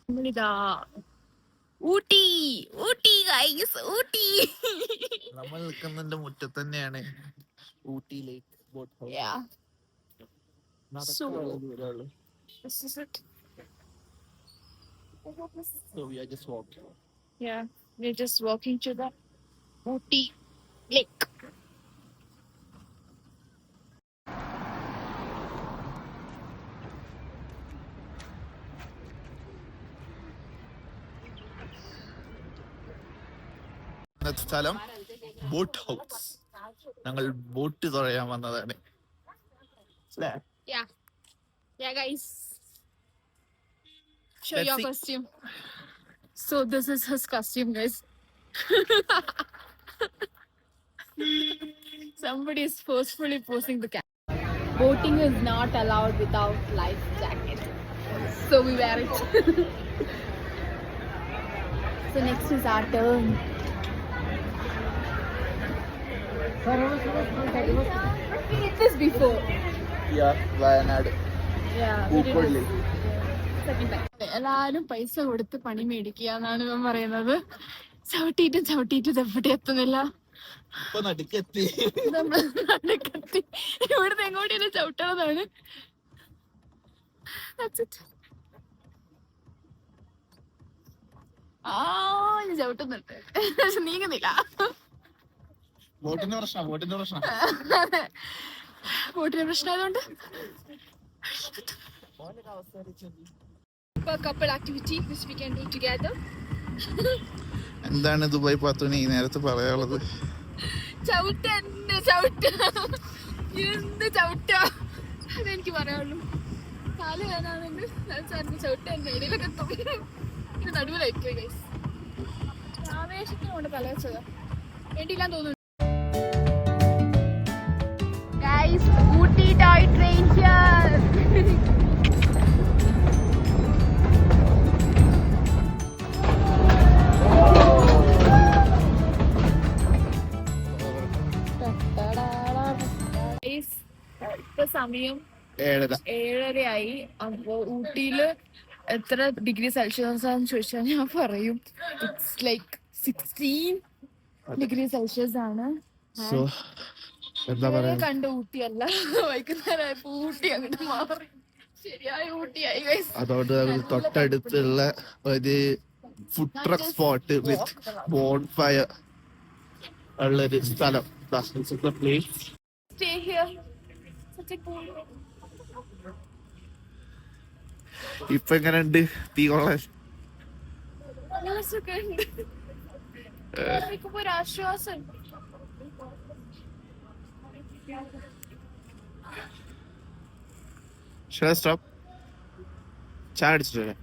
നമ്മളിതാ ഊട്ടി ഊട്ടി ഗൈസ് ഊട്ടി. നമ്മൾ നിൽക്കുന്നതിന്റെ മുറ്റത്ത് തന്നെയാണ് ഊട്ടി ലേക്ക് ബോട്ട് ഹൗസ്. Yeah. So നടക്കാനുള്ള ദൂരമുള്ളൂ. this is it. So we are just walking. Yeah, we're just walking to the Ooty lake. ഇന്നത്തെ സ്ഥലം ബോട്ട് ഹൗസ്. ഞങ്ങൾ ബോട്ട് തുഴയാൻ വന്നതാണ്. Yeah. Yeah, guys. Show Let's your see. costume. So this is his costume, guys. Somebody is forcefully posing the camera. Boating is not allowed without life jacket. So we wear it. So next is our turn. We did this before. Wayanad Yeah, we did Pookode this. Second time. എല്ലാരും പൈസ കൊടുത്ത് പണി മേടിക്കുക എന്നാണ് ഇവൻ പറയുന്നത്. ചവിട്ടിയിട്ട് എവിടെ എത്തുന്നില്ല. ഇപ്പൊ നടുക്കെത്തി. നമ്മൾ നടക്കെത്തി. ഇവിടുന്ന് എങ്ങോട്ടേലും ചവിട്ടണതാണ്. That's it. ഞാൻ ചവിട്ടുന്നുണ്ട് പക്ഷെ നീങ്ങുന്നില്ല. ബോട്ടിന്റെ പ്രശ്നം ബോട്ടിന്റെ പ്രശ്നമായതുകൊണ്ട് couple activity which we can do together. എന്താണ് ദുബായ് പാത്തുനി ഈ നേരത്ത് പറയാനുള്ളത്? ചവിട്ട അതെനിക്ക് പറയാനുള്ളൂ. കാല് വേനാണെങ്കിൽ ചവിട്ട ഇടയിലൊക്കെ എത്തും. ഇത് നടുവിലായിരിക്കും ഗൈസ്. ആവേശത്തിന് കൊണ്ട് തലവെച്ചത് വേണ്ടിയില്ലാന്ന് തോന്നുന്നു. Guys Ooty toy train here. ഇപ്പൊ സമയം 7:30 അപ്പൊ ഊട്ടിയില് എത്ര ഡിഗ്രി സെൽഷ്യസ് ആണെന്ന് ചോദിച്ചാൽ ഞാൻ പറയും ഇറ്റ്സ് ലൈക്ക് 16 ഡിഗ്രി സെൽഷ്യസ് ആണ്. കണ്ട ഊട്ടിയല്ല, വൈകുന്നേരമായപ്പോ ഊട്ടി അങ്ങോട്ട് മാറി ശരിയായ ഊട്ടിയായി. അതോട് തൊട്ടടുത്തുള്ള ഒരു food truck spot with bonfire ഉള്ളൊരു സ്ഥലം. Stay here. Such a cool. ഇപ്പൊ എങ്ങനെയുണ്ട് തീ കൊള്ളാൻ? നല്ല സുഖമുണ്ട്. ഇപ്പൊ ഒരു ആശ്വാസം. സ്റ്റോപ്പ്. ചായ അടിച്ചിട്ടേ